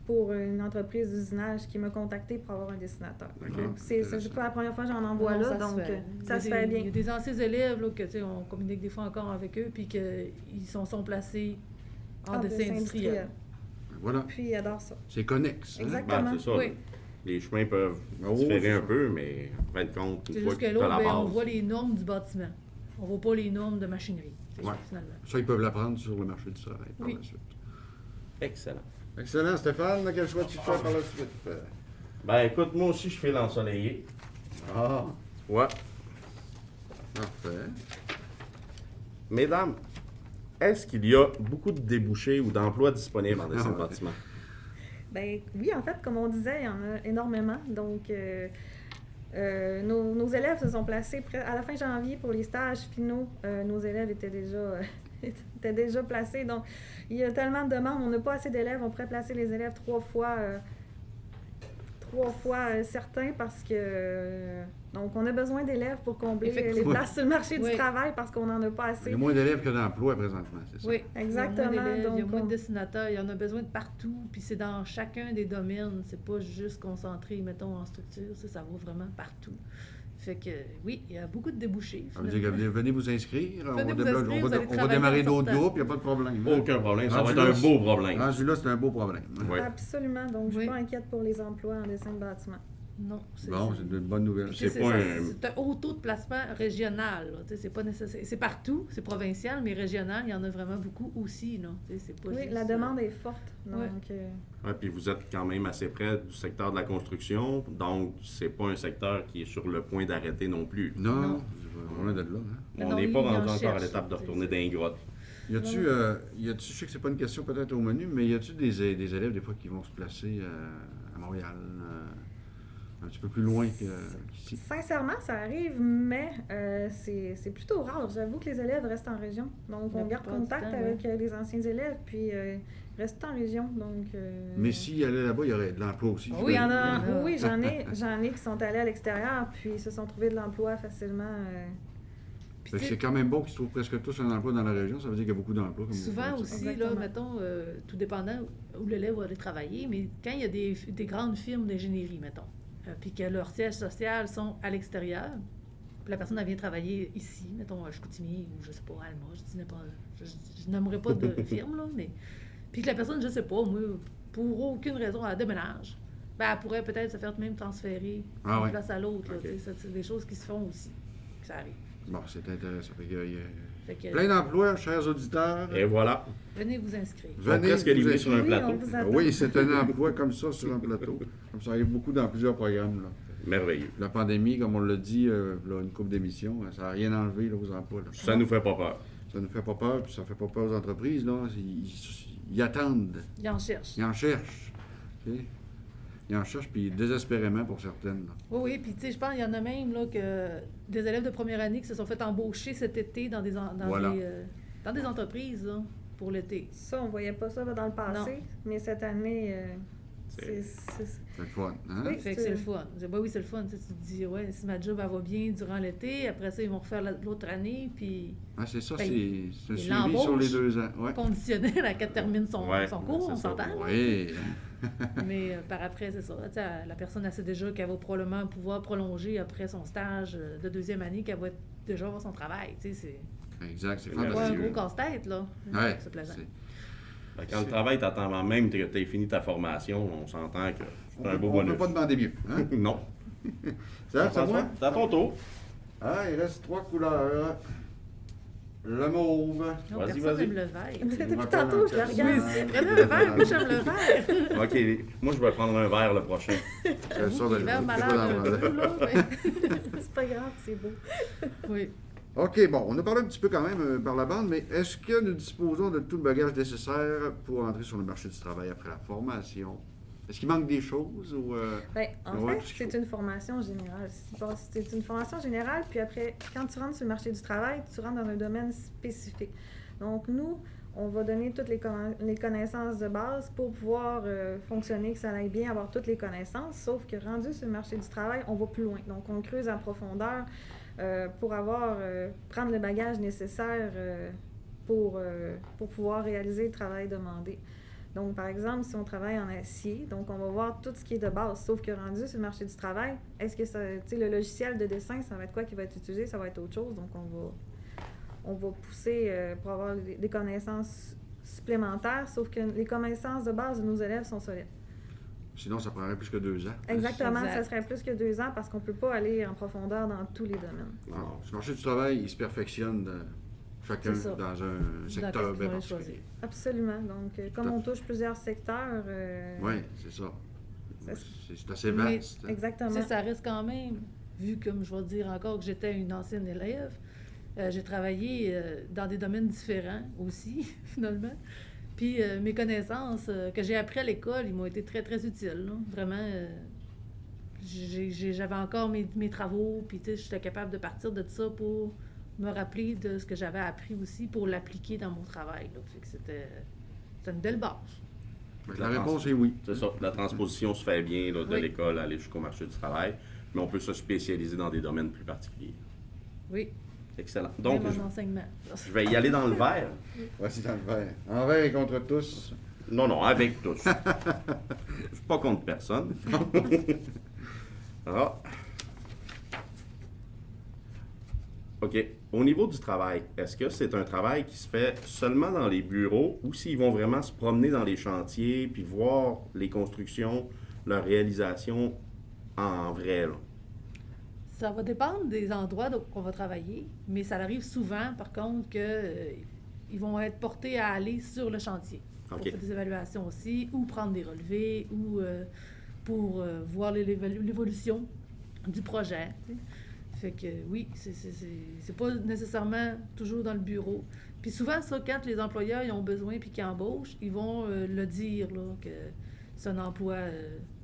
pour une entreprise d'usinage qui m'a contacté pour avoir un dessinateur. OK. Donc, c'est pas la première fois que j'en envoie Non, là, ça donc se fait. ça se fait Il y bien. a des anciens élèves là, que tu sais, on communique des fois encore avec eux, puis qu'ils sont placés en Ah, dessin industriel. Voilà, Puis ils adorent ça. c'est connexe. Hein? Exactement. Ben, c'est ça. Oui. Les chemins peuvent Oh, différer c'est un ça. peu, mais en fin de compte, C'est une fois juste que que tu as l'autre, la ben, on base. voit les normes du bâtiment. On voit pas les normes de machinerie, Ouais. finalement. Ça, ils peuvent l'apprendre sur le marché du travail par Oui. la suite. Excellent. Excellent, Stéphane. Quel choix tu fais par la suite? Ben écoute, moi aussi, je fais l'ensoleillé. Ah, Ouais. parfait. Mesdames, est-ce qu'il y a beaucoup de débouchés ou d'emplois disponibles en dessin de bâtiment? Ben oui, en fait, comme on disait, il y en a énormément. Donc, Nos élèves se sont placés à la fin janvier pour les stages finaux. Nos élèves étaient déjà placés. Donc, il y a tellement de demandes. On n'a pas assez d'élèves. On pourrait placer les élèves 3 fois certains parce que... donc, on a besoin d'élèves pour combler les places sur le marché du travail parce qu'on n'en a pas assez. Il y a moins d'élèves que d'emplois présentement, c'est ça? Oui, exactement. Il y a moins de dessinateurs, il y en a besoin de partout, puis c'est dans chacun des domaines, c'est pas juste concentré, mettons, en structure, ça va vraiment partout. Fait que, oui, il y a beaucoup de débouchés. Ça veut dire que venez vous inscrire, Venez vous on inscrire, va démarrer d'autres groupes, il n'y a pas de problème. Hein? Aucun problème, ça va Rendu être là, un beau problème. Rendu là, c'est un beau problème. Oui. Absolument, donc je ne suis pas inquiète pour les emplois en dessin de bâtiment. Non, c'est une bonne nouvelle. C'est pas c'est un haut taux de placement régional. C'est pas nécessaire. C'est partout, c'est provincial, mais régional, il y en a vraiment beaucoup aussi. Là. C'est pas juste, la demande est forte. Donc, puis vous êtes quand même assez près du secteur de la construction, donc c'est pas un secteur qui est sur le point d'arrêter non plus. Non. On est de là. Hein? On n'est pas rendu encore à l'étape de retourner dans les grottes. Y a-tu, je sais que c'est pas une question peut-être au menu, mais y a-tu des élèves des fois qui vont se placer à Montréal? Un petit peu plus loin qu'ici. Sincèrement, ça arrive, mais c'est plutôt rare. J'avoue que les élèves restent en région. Donc, on garde contact avec les anciens élèves, puis ils restent en région. Donc, mais s'ils allaient là-bas, il y aurait de l'emploi aussi. Oui, il y en a. Oui, j'en ai qui sont allés à l'extérieur, puis se sont trouvés de l'emploi facilement. C'est quand même bon qu'ils se trouvent presque tous un emploi dans la région. Ça veut dire qu'il y a beaucoup d'emplois. Souvent aussi, là, mettons, tout dépendant où l'élève va aller travailler, mais quand il y a des grandes firmes d'ingénierie, mettons, puis que leurs sièges sociaux sont à l'extérieur, puis la personne elle vient travailler ici, mettons à Chicoutimi ou je sais pas, Alma, je n'aimerais pas de firme, là, mais puis que la personne, je sais pas, moi, pour aucune raison, elle déménage, ben elle pourrait peut-être se faire même transférer d'une place à l'autre. Okay. C'est des choses qui se font aussi, que ça arrive. Bon, c'est intéressant. Plein d'emplois, chers auditeurs. Et voilà. Venez vous inscrire. Venez presque livrer sur un plateau. Oui, c'est un emploi comme ça sur un plateau. Comme ça arrive beaucoup dans plusieurs programmes. Là. Merveilleux. La pandémie, comme on l'a dit, là, une couple d'émissions, ça n'a rien enlevé là, aux emplois. Là. Ça nous fait pas peur. Ça nous fait pas peur, puis ça fait pas peur aux entreprises. Là. Ils attendent. Ils en cherchent. Ils en cherchent. Okay? Ils en cherchent, puis désespérément pour certaines. Là. Oui, puis tu sais, je pense qu'il y en a même là, que des élèves de première année qui se sont fait embaucher cet été dans des entreprises là, pour l'été. Ça, on voyait pas ça dans le passé, mais cette année, c'est le fun. Hein? Oui, fait que c'est le fun. Oui, c'est le fun. Tu te dis, ouais, si ma job elle va bien durant l'été, après ça, ils vont refaire l'autre année, puis... Ah, c'est ça, c'est un suivi sur les 2 ans. Ouais. Conditionnel à qu'elle termine son cours, on s'entend. Oui. Mais par après, c'est ça. La personne, elle sait déjà qu'elle va probablement pouvoir prolonger après son stage de 2e année, qu'elle va déjà avoir son travail. C'est exact, c'est fantastique. C'est pas un gros casse-tête, là. Ouais, c'est plaisant. Quand le travail t'attend avant même que tu aies fini ta formation, on s'entend que c'est un beau bonus. On ne peut pas demander mieux. Hein? Non. C'est à moi? C'est à ton tour. Ah, il reste 3 couleurs. Le mauve. Non, vas-y. Aime le vert. Depuis tantôt, je le regarde. Oui, prenez le vert, moi j'aime le vert. OK, moi je vais prendre un vert le prochain. C'est ça, le vert malade. C'est pas grave, c'est beau. Oui. OK, bon, on a parlé un petit peu quand même par la bande, mais est-ce que nous disposons de tout le bagage nécessaire pour entrer sur le marché du travail après la formation? Est-ce qu'il manque des choses? Ou, en fait, c'est une formation générale. C'est une formation générale, puis après, quand tu rentres sur le marché du travail, tu rentres dans un domaine spécifique. Donc, nous, on va donner toutes les connaissances de base pour pouvoir fonctionner, que ça aille bien, avoir toutes les connaissances, sauf que rendu sur le marché du travail, on va plus loin. Donc, on creuse en profondeur pour prendre le bagage nécessaire pour pouvoir réaliser le travail demandé. Donc, par exemple, si on travaille en acier, donc on va voir tout ce qui est de base, sauf que rendu sur le marché du travail, est-ce que ça, le logiciel de dessin, ça va être quoi qui va être utilisé? Ça va être autre chose. Donc, on va pousser pour avoir des connaissances supplémentaires, sauf que les connaissances de base de nos élèves sont solides. Sinon, ça prendrait plus que 2 ans. Exactement, ça serait plus que 2 ans parce qu'on ne peut pas aller en profondeur dans tous les domaines. Alors, sur le marché du travail, il se perfectionne chacun dans un secteur bien particulier. Absolument. Donc, comme on touche plusieurs secteurs... oui, c'est ça. C'est assez vaste. Mais, exactement. Ça reste quand même, vu comme je vais dire encore que j'étais une ancienne élève, j'ai travaillé dans des domaines différents aussi, finalement. Puis mes connaissances que j'ai apprises à l'école, ils m'ont été très, très utiles. Là. Vraiment, j'avais encore mes travaux, puis tu sais, j'étais capable de partir de ça pour me rappeler de ce que j'avais appris aussi pour l'appliquer dans mon travail. Là. Fait que c'était une belle base. La réponse est oui. C'est ça. La transposition se fait bien là, de Oui. l'école à aller jusqu'au marché du travail, mais on peut se spécialiser dans des domaines plus particuliers. Oui, Excellent. Donc, même en enseignement. je vais y aller dans le vert. Voici dans le vert. Envers et contre tous. Non, avec tous. Je suis pas contre personne. Ah. OK. Au niveau du travail, est-ce que c'est un travail qui se fait seulement dans les bureaux ou s'ils vont vraiment se promener dans les chantiers puis voir les constructions, leur réalisation en vrai, là? Ça va dépendre des endroits qu'on va travailler, mais ça arrive souvent, par contre, ils vont être portés à aller sur le chantier pour OK. faire des évaluations aussi, ou prendre des relevés, ou pour voir l'évolution du projet. Tu sais. Fait que oui, c'est pas nécessairement toujours dans le bureau. Puis souvent, ça, quand les employeurs ils ont besoin puis qu'ils embauchent, ils vont le dire, là, que c'est un emploi,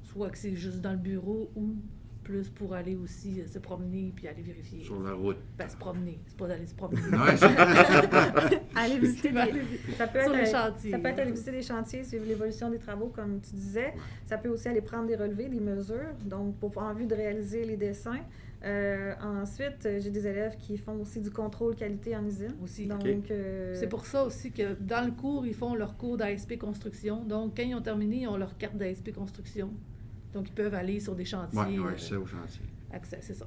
soit que c'est juste dans le bureau ou plus pour aller aussi se promener puis aller vérifier. Sur la route. Ben, se promener, c'est pas d'aller se promener. Ouais, c'est- Aller visiter ça peut Sur être, les chantiers. Ça peut être aller visiter des chantiers, suivre l'évolution des travaux, comme tu disais. Ça peut aussi aller prendre des relevés, des mesures, donc en vue de réaliser les dessins. Ensuite, j'ai des élèves qui font aussi du contrôle qualité en usine. Aussi. Donc, OK. C'est pour ça aussi que dans le cours, ils font leur cours d'ASP Construction. Donc, quand ils ont terminé, ils ont leur carte d'ASP Construction. Donc, ils peuvent aller sur des chantiers. Ouais, ouais, accès au chantier. Accès, c'est ça.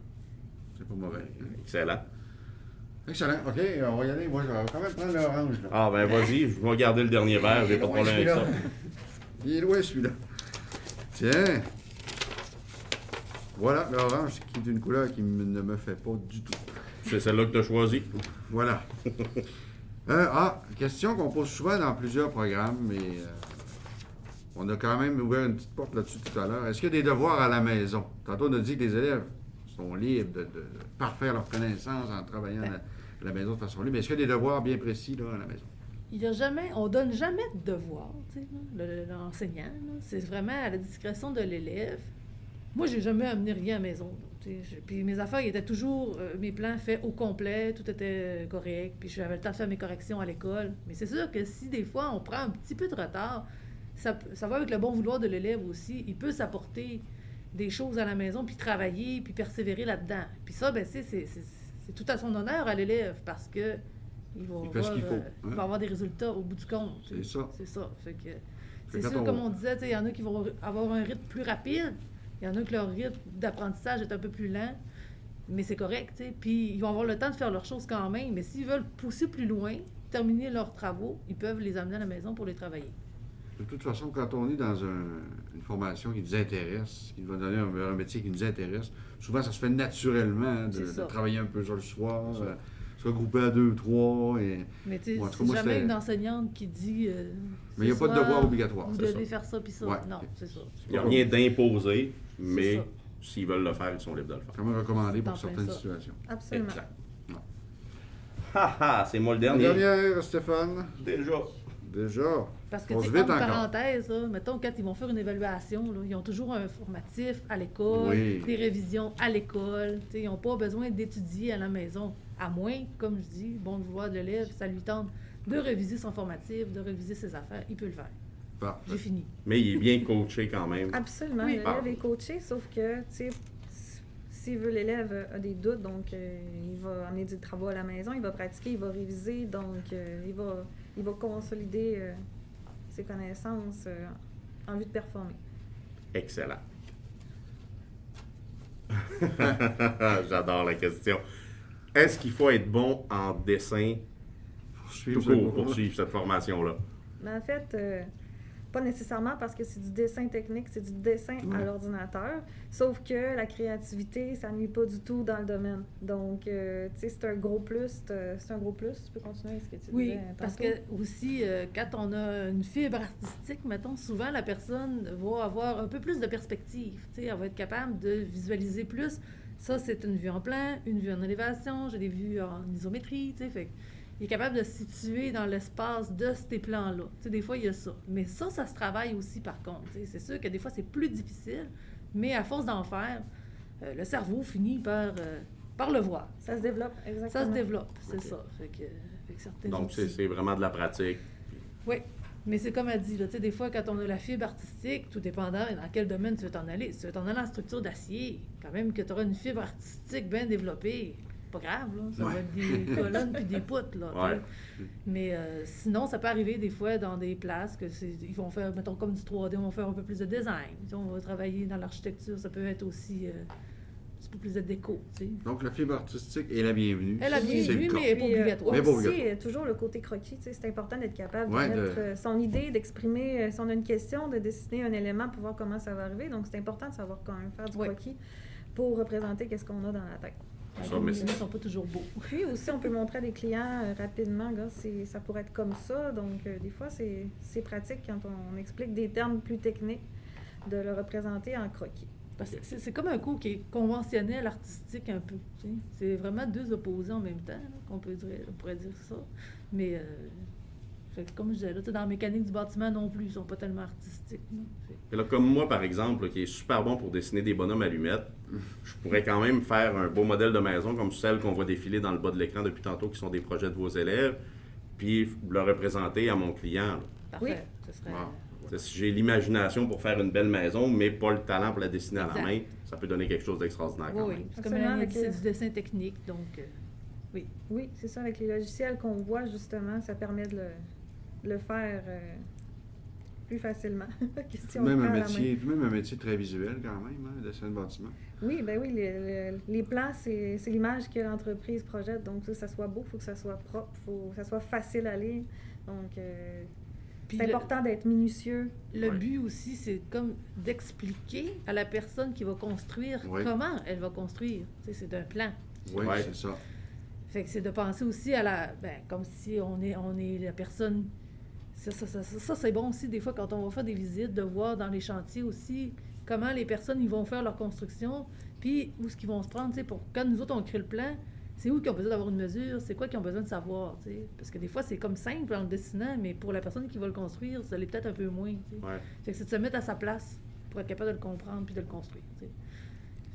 C'est pas mauvais. Excellent. Excellent. OK, on va y aller. Moi, je vais quand même prendre l'orange. Là. Ah, ben vas-y, je vais garder le dernier verre, j'ai pas de Ouais, problème avec ça. celui-là. Il est loin, celui-là. Tiens. Voilà, l'orange, qui est une couleur qui ne me fait pas du tout. C'est celle-là que tu as choisie. Voilà. Question qu'on pose souvent dans plusieurs programmes, mais on a quand même ouvert une petite porte là-dessus tout à l'heure. Est-ce qu'il y a des devoirs à la maison? Tantôt, on a dit que les élèves sont libres de parfaire leurs connaissances en travaillant à la maison de façon libre. Mais est-ce qu'il y a des devoirs bien précis là, à la maison? On donne jamais de devoir, tu sais, là, l'enseignant. Là. C'est vraiment à la discrétion de l'élève. Moi, j'ai jamais amené rien à la maison. Tu sais. Puis mes affaires, ils étaient toujours, mes plans faits au complet, tout était correct. Puis j'avais le temps de faire mes corrections à l'école. Mais c'est sûr que si des fois on prend un petit peu de retard, ça va avec le bon vouloir de l'élève aussi. Il peut s'apporter des choses à la maison, puis travailler, puis persévérer là-dedans. Puis ça, ben, c'est tout à son honneur à l'élève parce que il fait ce qu'il faut, il hein. va avoir des résultats au bout du compte. C'est ça. C'est ça. Fait que, Fait c'est quand sûr, on- comme on disait, il y en a qui vont avoir un rythme plus rapide. Il y en a que leur rythme d'apprentissage est un peu plus lent. Mais c'est correct, tu sais. Puis ils vont avoir le temps de faire leurs choses quand même. Mais s'ils veulent pousser plus loin, terminer leurs travaux, ils peuvent les amener à la maison pour les travailler. De toute façon, quand on est dans une formation qui nous intéresse, qui va donner un métier qui nous intéresse, souvent ça se fait naturellement hein, C'est ça. de travailler un peu sur le soir, se regrouper à 2, 3. Mais tu sais, Bon, en tout cas, c'est moi, jamais c'était- une enseignante qui dit... Mais il n'y a pas de devoir obligatoire. Vous c'est devez ça. faire ça puis ça. Ouais. Non, c'est ça. Il n'y a rien d'imposé, mais ça. s'ils veulent le faire, ils sont libres de le faire. Quand même recommandé pour Dans plein certaines ça. situations. absolument. Exact. Ha c'est moi le dernier. Dernière, Stéphane. Déjà. Déjà. Parce que, On tu se sais, vite entre encore. parenthèses, là, mettons, quand ils vont faire une évaluation, là, ils ont toujours un formatif à l'école, Oui. des révisions à l'école. Tu sais, ils n'ont pas besoin d'étudier à la maison. À moins, comme je dis, bon vouloir de l'élève, ça lui tente de réviser son formatif, de réviser ses affaires. Il peut le faire. Parfait. J'ai fini. Mais il est bien coaché quand même. Absolument. Oui. L'élève est coaché, sauf que, tu sais, s'il veut, l'élève a des doutes, donc il va amener du travail à la maison, il va pratiquer, il va réviser, donc il va consolider ses connaissances en vue de performer. Excellent. J'adore la question. Est-ce qu'il faut être bon en dessin tout court pour suivre cette formation-là? Mais en fait, pas nécessairement parce que c'est du dessin technique, c'est du dessin à l'ordinateur. Sauf que la créativité, ça nuit pas du tout dans le domaine. Donc, tu sais, c'est un gros plus. C'est un gros plus. Tu peux continuer avec ce que tu Oui, disais parce tantôt. que aussi, quand on a une fibre artistique, mettons, souvent la personne va avoir un peu plus de perspective. Tu sais, elle va être capable de visualiser plus. Ça, c'est une vue en plan, une vue en élévation, j'ai des vues en isométrie, tu sais, fait il est capable de se situer dans l'espace de ces plans-là. Tu sais, des fois, il y a ça. Mais ça se travaille aussi, par contre. Tu sais, c'est sûr que des fois, c'est plus difficile, Mais à force d'en faire, le cerveau finit par le voir. Ça se développe, exactement. Ça se développe, c'est Ok. ça. Fait que certains Donc, outils- c'est vraiment de la pratique. Oui, mais c'est comme elle dit, là, tu sais, des fois, quand on a la fibre artistique, tout dépendant dans quel domaine tu veux t'en aller. Si tu veux t'en aller en structure d'acier, quand même que tu auras une fibre artistique bien développée, pas grave, là. Ça va être des colonnes puis des poutres, là. tu sais. Ouais. Mais sinon, ça peut arriver des fois dans des places que ils vont faire, mettons, comme du 3D, on va faire un peu plus de design. Tu sais, on va travailler dans l'architecture, ça peut être aussi un petit peu plus de déco, tu sais. Donc, la fibre artistique est la bienvenue. Elle a si bien c'est le vu, cas. mais pas obligatoire. Mais pas aussi, obligatoire. toujours le côté croquis, tu sais, c'est important d'être capable Ouais, de de- mettre son idée, d'exprimer, si on a une question, de dessiner un élément pour voir comment ça va arriver. Donc, c'est important de savoir quand même faire du Ouais. croquis pour représenter qu'est-ce qu'on a dans la tête. Ça, mais Les ne sont pas toujours beaux. Puis aussi, on peut montrer à des clients rapidement, gars, ça pourrait être comme ça. Donc, des fois, c'est pratique quand on explique des termes plus techniques de le représenter en croquis. Parce que c'est comme un cours qui est conventionnel, artistique un peu. Tu sais. C'est vraiment deux opposés en même temps, là, on pourrait dire ça. Mais fait que comme je disais, là, tu sais, dans la mécanique du bâtiment non plus, ils sont pas tellement artistiques. là. Et là, comme moi, par exemple, là, qui est super bon pour dessiner des bonhommes allumettes, je pourrais quand même faire un beau modèle de maison comme celle qu'on voit défiler dans le bas de l'écran depuis tantôt, qui sont des projets de vos élèves, puis le représenter à mon client. là. Parfait. Oui. Ce serait, Wow. Tu sais, Si j'ai l'imagination pour faire une belle maison, mais pas le talent pour la dessiner à la Exact. main, ça peut donner quelque chose d'extraordinaire Oui, quand oui. même. C'est comme Absolument, un avec c'est les- du dessin technique, donc Oui, c'est ça, avec les logiciels qu'on voit, justement, ça permet de le faire plus facilement. que si on Même le un, fait à la main. même un métier très visuel quand même, hein, dessin de bâtiment. Oui, ben oui, les plans, c'est l'image que l'entreprise projette. Donc, il faut que ça soit beau, il faut que ça soit propre, il faut que ça soit facile à lire. Donc, Puis c'est le- important d'être minutieux. le Ouais. but aussi, c'est comme d'expliquer à la personne qui va construire Ouais. comment elle va construire. Tu sais, c'est un plan. Oui, Ouais. c'est ça. Fait que c'est de penser aussi à comme si on est la personne. Ça, c'est bon aussi, des fois, quand on va faire des visites, de voir dans les chantiers aussi comment les personnes ils vont faire leur construction, puis où est-ce qu'ils vont se prendre, tu sais, pour quand nous autres, on crée le plan, c'est où qu'ils ont besoin d'avoir une mesure, c'est quoi qu'ils ont besoin de savoir, tu sais. Parce que des fois, c'est comme simple en le dessinant, mais pour la personne qui va le construire, ça l'est peut-être un peu moins, tu sais. Ouais. Fait que c'est de se mettre à sa place pour être capable de le comprendre puis de le construire, tu sais.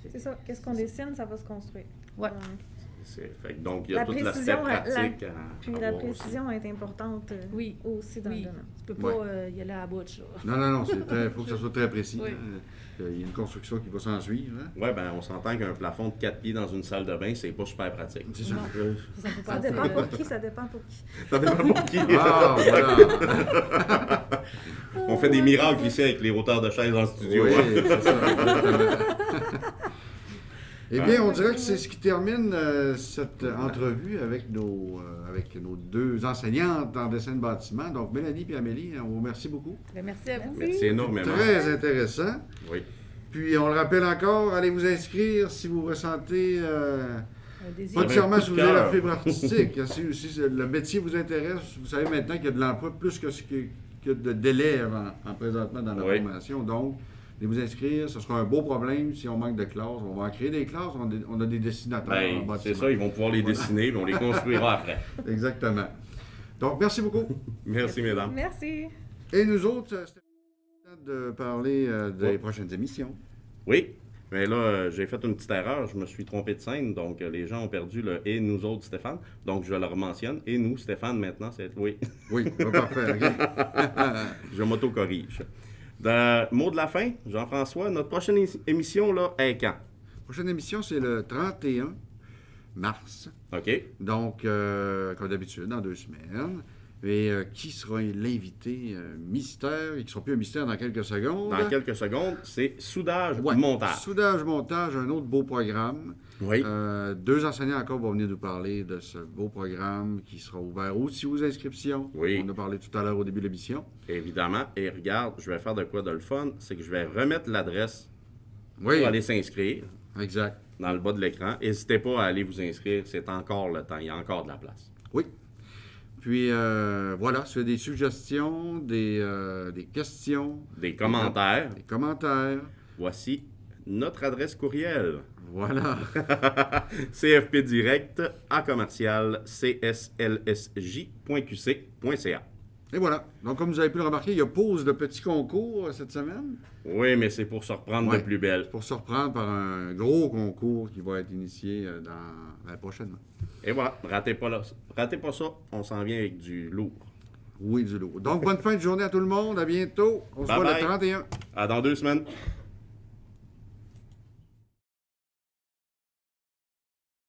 Fait que C'est ça. Qu'est-ce qu'on c'est dessine, ça va se construire. Ouais. Donc, Donc, il y a La tout l'aspect précision, pratique à puis la avoir aussi. précision est importante Oui. aussi dans Oui. le domaine. Tu peux pas y aller à la bouche, là. Non, non, non, il faut que ça soit très précis. Oui. Hein. Il y a une construction qui va s'en suivre. Hein. Ouais, ben on s'entend qu'un plafond de 4 pieds dans une salle de bain, c'est pas super pratique. C'est ça. Non. Ça peut Ça passer, dépend pour qui, ça dépend pour qui. Ça dépend pour qui. Ah, voilà. On fait des miracles ici avec les hauteurs de chaises en studio. Oui, hein. c'est ça, exactement. Eh bien, on dirait que c'est ce qui termine cette entrevue avec nos deux enseignantes en dessin de bâtiment. Donc, Mélanie et Amélie, on vous remercie beaucoup. Ben, merci à vous. Merci énormément. Très intéressant. Oui. Puis, on le rappelle encore, allez vous inscrire si vous ressentez Un désir. pas J'avais nécessairement un coup si de vous avez la cœur. fibre artistique. Si le métier vous intéresse, vous savez maintenant qu'il y a de l'emploi plus que ce que d'élèves en présentement dans la Oui. formation. Donc, allez vous inscrire, ce sera un beau problème si on manque de classes. On va en créer des classes, on a des dessinateurs en Ben, bâtiment. c'est ça, ils vont pouvoir les dessiner, puis on les construira après. Exactement. Donc, merci beaucoup. Merci, mesdames. Merci. Et nous autres, c'était le temps de parler des prochaines émissions. Oui, mais là, j'ai fait une petite erreur. Je me suis trompé de scène, donc les gens ont perdu le « et nous autres, Stéphane ». Donc, je le rementionne. « Et nous, Stéphane, maintenant, c'est... » Oui, Oui, parfait. OK. je m'auto-corrige. Mot de la fin, Jean-François, notre prochaine émission, là, est quand? La prochaine émission, c'est le 31 mars. OK? Donc, comme d'habitude, dans 2 semaines. Et qui sera l'invité mystère, et qui sera plus un mystère dans quelques secondes. Dans quelques secondes, c'est soudage Ouais. montage. Soudage, montage, un autre beau programme. Oui. 2 enseignants encore vont venir nous parler de ce beau programme qui sera ouvert aussi aux inscriptions. Oui. On en a parlé tout à l'heure au début de l'émission. Évidemment. Et regarde, je vais faire de quoi de le fun, c'est que je vais remettre l'adresse Oui, pour aller s'inscrire exact. dans le bas de l'écran. N'hésitez pas à aller vous inscrire, c'est encore le temps, il y a encore de la place. Oui. Puis, voilà, si vous avez des suggestions, des questions, Des commentaires, des commentaires, voici notre adresse courriel. voilà. cfpdirect@cslsj.qc.ca. Et voilà. Donc, comme vous avez pu le remarquer, il y a pause de petits concours cette semaine. Oui, mais c'est pour se reprendre Ouais. de plus belle. Pour se reprendre par un gros concours qui va être initié prochainement. Et voilà, ratez pas ça, on s'en vient avec du lourd. Oui, du lourd. Donc, bonne fin de journée à tout le monde. À bientôt. On se Bye voit bye. le 31. À dans 2 semaines.